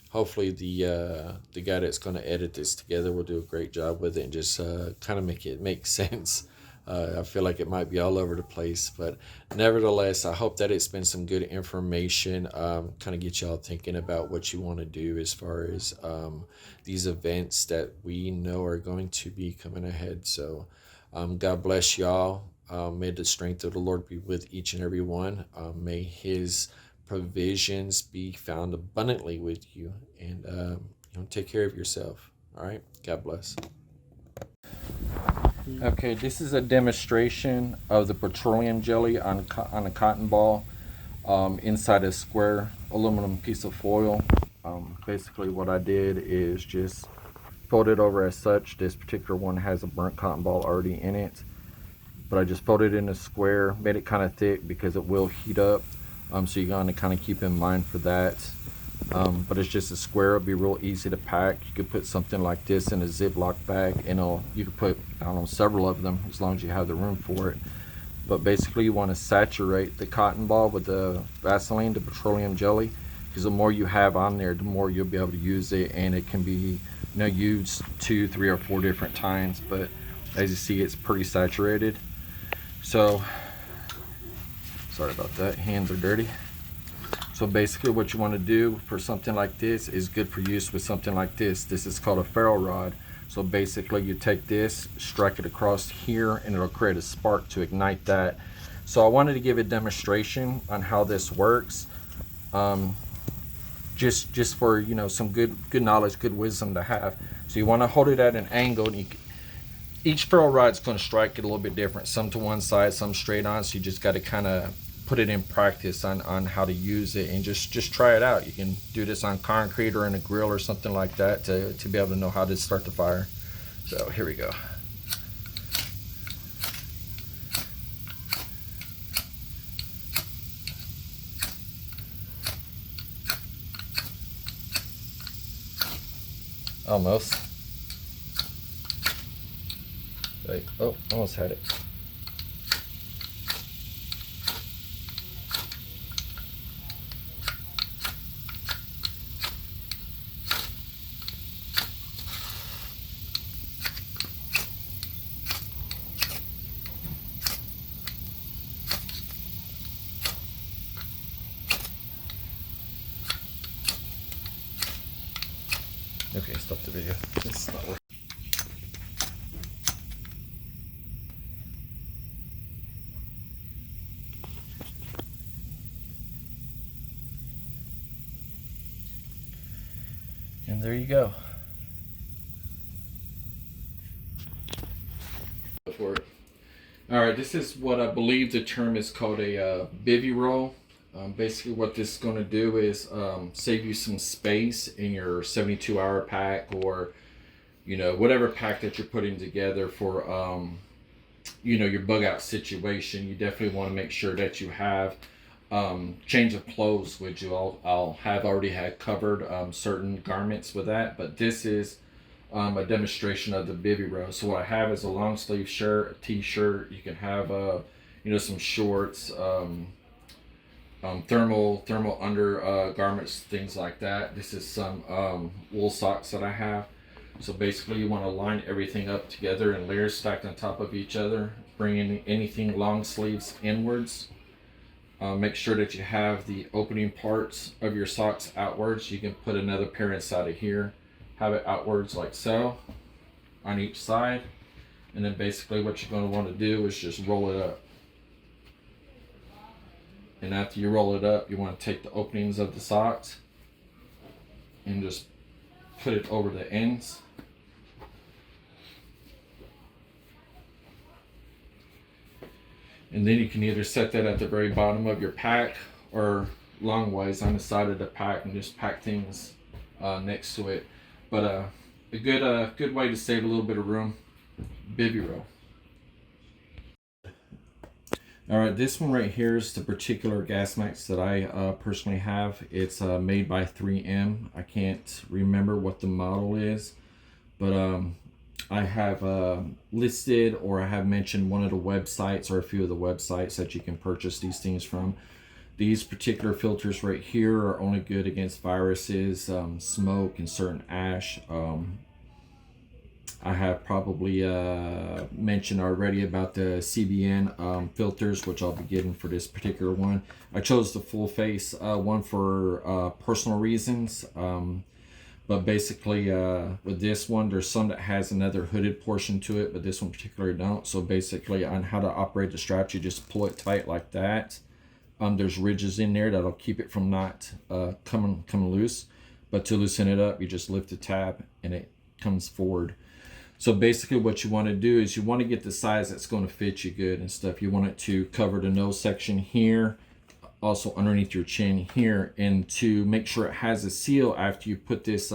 hopefully the guy that's going to edit this together will do a great job with it and just kind of make it make sense. I feel like it might be all over the place, but nevertheless, I hope that it's been some good information, kind of get y'all thinking about what you want to do as far as these events that we know are going to be coming ahead. So God bless y'all. May the strength of the Lord be with each and every one. May his provisions be found abundantly with you, and take care of yourself. All right, God bless. Okay, this is a demonstration of the petroleum jelly on a cotton ball inside a square aluminum piece of foil. Basically what I did is just fold it over as such. This particular one has a burnt cotton ball already in it, but I just folded it in a square, made it kind of thick because it will heat up, so you're going to kind of keep in mind for that. But it's just a square. It'll be real easy to pack. You could put something like this in a Ziploc bag, and you could put, I don't know, several of them as long as you have the room for it. But basically you want to saturate the cotton ball with the Vaseline, the petroleum jelly, because the more you have on there, the more you'll be able to use it, and it can be used 2, 3, or 4 different times. But as you see, it's pretty saturated. So sorry about that, hands are dirty. So basically what you want to do for something like this is good for use with something like this. This is called a ferro rod. So basically you take this, strike it across here, and it'll create a spark to ignite that. So I wanted to give a demonstration on how this works. Just for some good knowledge, good wisdom to have. So you want to hold it at an angle, and each ferro rod is going to strike it a little bit different. Some to one side, some straight on. So you just got to kind of put it in practice on how to use it, and just try it out. You can do this on concrete or in a grill or something like that to be able to know how to start the fire. So here we go. Almost. Like, oh, almost had it. Okay, stop the video. It's not working. And there you go. For it. All right, this is what I believe the term is called a bivy roll. Basically what this is going to do is save you some space in your 72-hour pack, or whatever pack that you're putting together for your bug out situation. You definitely want to make sure that you have change of clothes with you. I'll have already had covered certain garments with that, but this is a demonstration of the bivy roll. So what I have is a long sleeve shirt, a t-shirt. You can have you know, some shorts, thermal under garments, things like that. This is some wool socks that I have. So basically you want to line everything up together in layers stacked on top of each other, bringing anything long sleeves inwards. Make sure that you have the opening parts of your socks outwards. You can put another pair inside of here, have it outwards like so on each side, and then basically what you're going to want to do is just roll it up. And after you roll it up, you want to take the openings of the socks and just put it over the ends. And then you can either set that at the very bottom of your pack or long ways on the side of the pack and just pack things next to it. But a good way to save a little bit of room, bivy roll. All right, this one right here is the particular gas mask that I personally have. It's made by 3M. I can't remember what the model is, but I have listed, or I have mentioned one of the websites or a few of the websites that you can purchase these things from. These particular filters right here are only good against viruses, smoke, and certain ash. I have probably mentioned already about the CBN filters, which I'll be getting for this particular one. I chose the full face one for personal reasons. But basically with this one, there's some that has another hooded portion to it, but this one particularly don't. So basically on how to operate the straps, you just pull it tight like that. There's ridges in there that'll keep it from not coming loose. But to loosen it up, you just lift the tab and it comes forward. So basically what you want to do is you want to get the size that's going to fit you good and stuff. You want it to cover the nose section here, also underneath your chin here, and to make sure it has a seal after you put this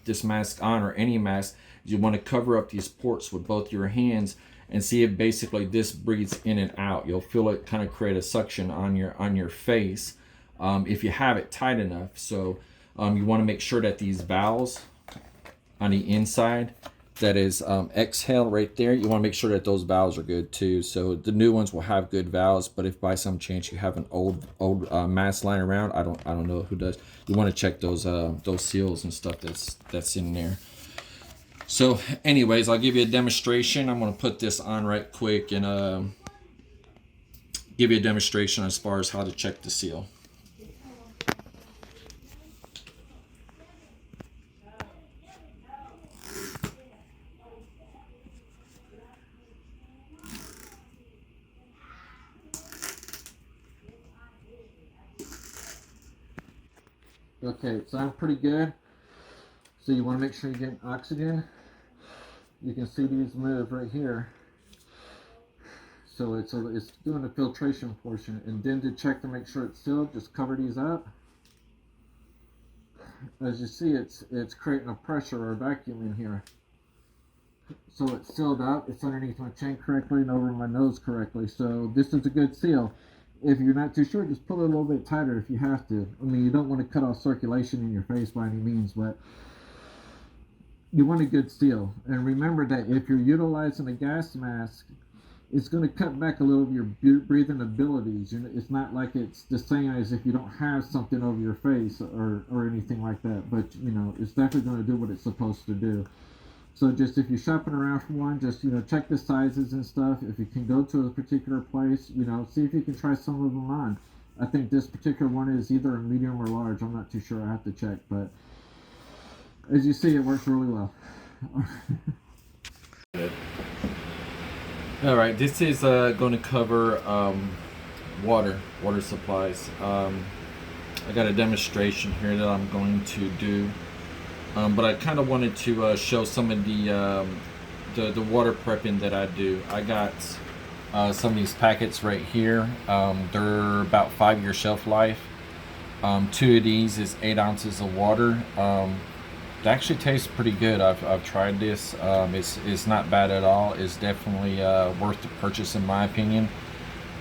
this mask on, or any mask, you want to cover up these ports with both your hands and see if basically this breathes in and out. You'll feel it kind of create a suction on your face if you have it tight enough. So you want to make sure that these valves on the inside, that is exhale right there, you want to make sure that those valves are good too. So the new ones will have good valves, but if by some chance you have an old mask lying around, I don't know who does, you want to check those seals and stuff that's in there. So anyways, I'll give you a demonstration. I'm going to put this on right quick and give you a demonstration as far as how to check the seal. Okay, it sounds pretty good. So you want to make sure you get oxygen. You can see these move right here. So it's doing the filtration portion. And then to check to make sure it's sealed, just cover these up. As you see, it's creating a pressure or a vacuum in here. So it's sealed up. It's underneath my chin correctly and over my nose correctly. So this is a good seal. If you're not too sure, just pull it a little bit tighter if you have to. I mean, you don't want to cut off circulation in your face by any means, but you want a good seal. And remember that if you're utilizing a gas mask, it's going to cut back a little of your breathing abilities. It's not like it's the same as if you don't have something over your face or anything like that. But, you know, it's definitely going to do what it's supposed to do. So just if you're shopping around for one, just, you know, check the sizes and stuff. If you can go to a particular place, you know, see if you can try some of them on. I think this particular one is either a medium or large. I'm not too sure. I have to check. But as you see, it works really well. All right, this is going to cover water supplies. I got a demonstration here that I'm going to do. But I kind of wanted to show some of the water prepping that I do. I got some of these packets right here. They're about 5-year shelf life. 2 of these is 8 ounces of water. It actually tastes pretty good. I've tried this. It's not bad at all. It's definitely worth the purchase in my opinion.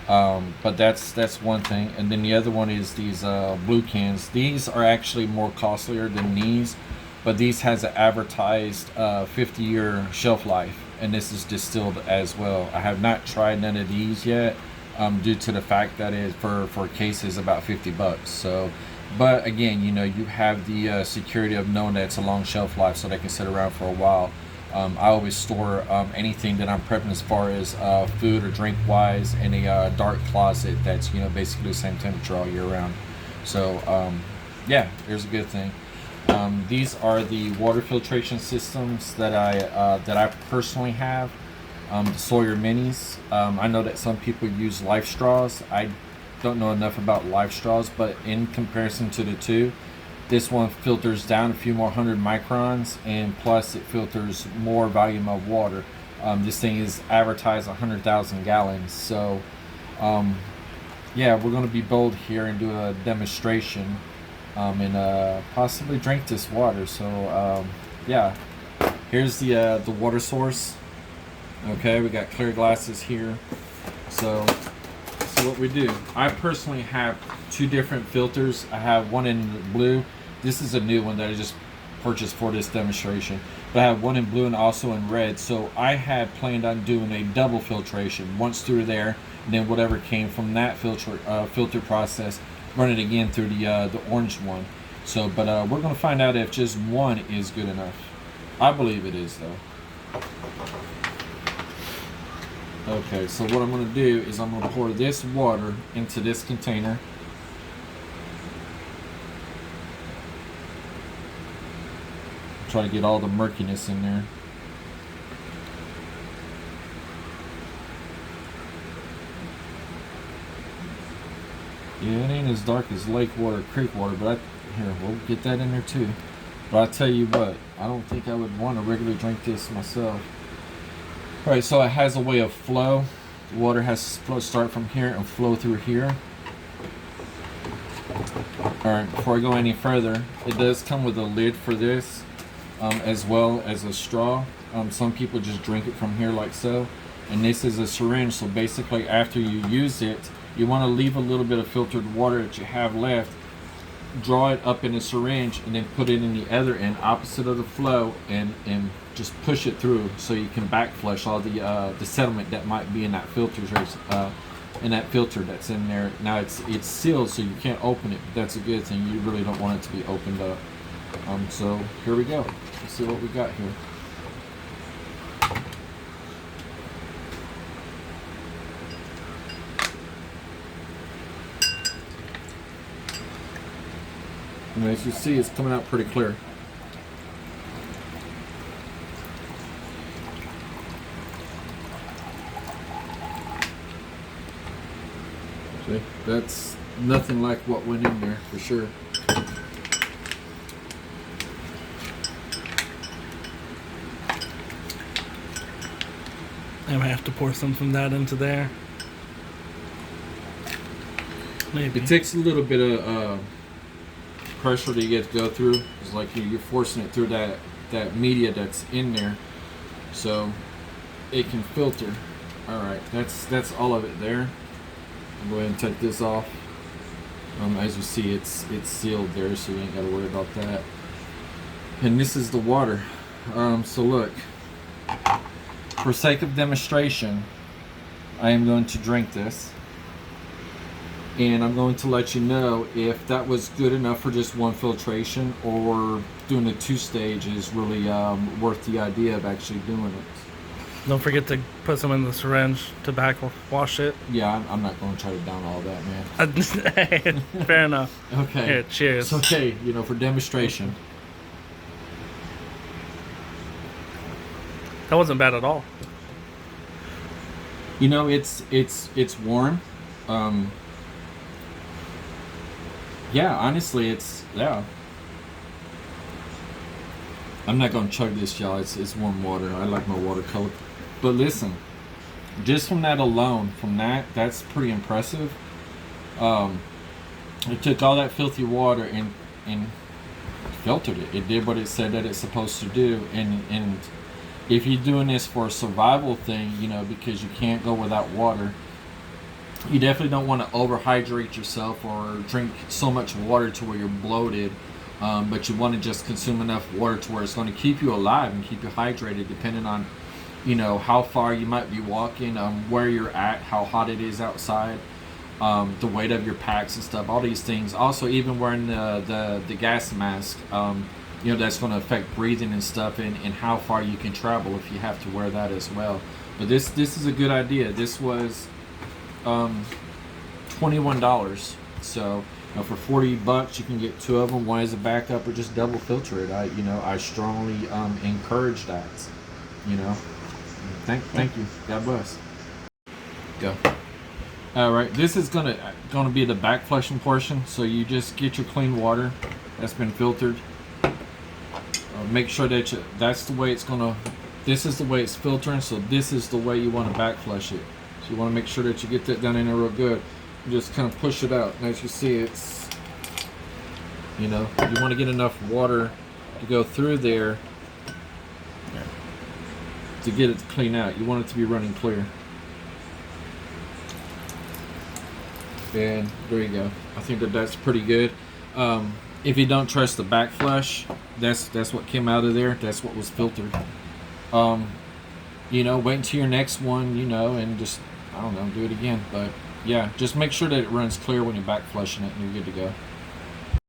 But that's one thing. And then the other one is these blue cans. These are actually more costlier than these. But these has an advertised 50-year shelf life, and this is distilled as well. I have not tried none of these yet, due to the fact that it for a case is about $50. So, but again, you know, you have the security of knowing that it's a long shelf life, so they can sit around for a while. I always store anything that I'm prepping as far as food or drink wise in a dark closet that's, you know, basically the same temperature all year round. So yeah, there's a good thing. These are the water filtration systems that I personally have. The Sawyer Minis. I know that some people use Life Straws. I don't know enough about Life Straws, but in comparison to the two, this one filters down a few more hundred microns, and plus it filters more volume of water. This thing is advertised 100,000 gallons. So yeah, we're going to be bold here and do a demonstration and possibly drink this water. So yeah, here's the water source. Okay, we got clear glasses here. So what we do, I personally have two different filters. I have one in blue. This is a new one that I just purchased for this demonstration, but I have one in blue and also in red. So I had planned on doing a double filtration, once through there, and then whatever came from that filter process, run it again through the orange one. So but we're going to find out if just one is good enough. I believe it is, though. Okay, so what I'm going to do is I'm going to pour this water into this container. Try to get all the murkiness in there. Yeah, it ain't as dark as lake water, creek water, but here, we'll get that in there too. But I tell you what, I don't think I would want to regularly drink this myself. Alright, so it has a way of flow. The water has to start from here and flow through here. Alright, before I go any further, it does come with a lid for this, as well as a straw. Some people just drink it from here like so. And this is a syringe, so basically after you use it, you want to leave a little bit of filtered water that you have left, draw it up in a syringe, and then put it in the other end, opposite of the flow, and just push it through so you can back flush all the sediment that might be in that filter that's in there. Now it's sealed, so you can't open it, but that's a good thing. You really don't want it to be opened up. So here we go. Let's see what we got here. And as you see, it's coming out pretty clear. See, that's nothing like what went in there for sure. I might have to pour some from that into there. Maybe. It takes a little bit of pressure that you get to go through. It's like you're forcing it through that media that's in there, so it can filter. All right, that's all of it there. I'll go ahead and take this off. As you see, it's sealed there, so you ain't got to worry about that. And this is the water. So look, for sake of demonstration, I am going to drink this. And I'm going to let you know if that was good enough for just one filtration, or doing a 2-stage is really worth the idea of actually doing it. Don't forget to put some in the syringe to back wash it. Yeah, I'm not going to try to down all that, man. Fair enough. Okay. Here, cheers. It's okay, you know, for demonstration. That wasn't bad at all. You know, it's warm. Yeah, honestly, yeah. I'm not gonna chug this, y'all. It's warm water. I like my water color. But listen, just from that alone, that's pretty impressive. It took all that filthy water and filtered it. It did what it said that it's supposed to do. And if you're doing this for a survival thing, you know, because you can't go without water, you definitely don't want to overhydrate yourself or drink so much water to where you're bloated, but you want to just consume enough water to where it's going to keep you alive and keep you hydrated, depending on you know, how far you might be walking, where you're at, how hot it is outside, the weight of your packs and stuff, all these things. Also, even wearing the gas mask, you know, that's going to affect breathing and stuff, and how far you can travel if you have to wear that as well. But this is a good idea. This was $21. So, you know, for $40 you can get two of them, one as a backup or just double filter it. I strongly encourage that. You know, thank you. God bless. Go. All right, this is gonna be the back flushing portion. So you just get your clean water that's been filtered. Make sure that that's the way it's gonna. This is the way it's filtering. So this is the way you want to back flush it. So you want to make sure that you get that down in there real good. You just kind of push it out. And as you see, it's, you know, you want to get enough water to go through there to get it to clean out. You want it to be running clear. And there you go. I think that's pretty good. If you don't trust the back flush, that's what came out of there. That's what was filtered. You know, wait until your next one, you know, and just, I don't know, do it again. But yeah, just make sure that it runs clear when you're back flushing it and you're good to go.